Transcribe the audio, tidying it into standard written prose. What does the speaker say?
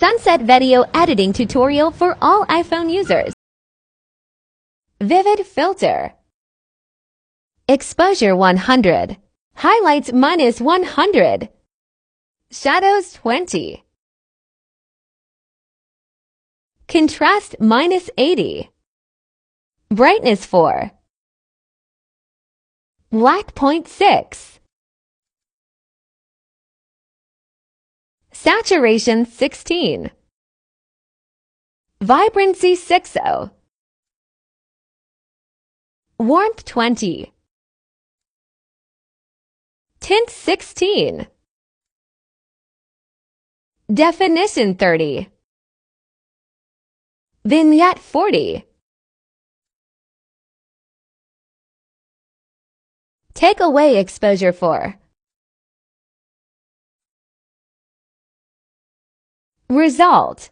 Sunset video editing tutorial for all iPhone users. Vivid filter. Exposure 100. Highlights -100. Shadows 20. Contrast -80. Brightness 4. Black 0.6. Saturation 16. Vibrancy 60. Warmth 20. Tint 16. Definition 30. Vignette 40. Take away exposure 4. Result.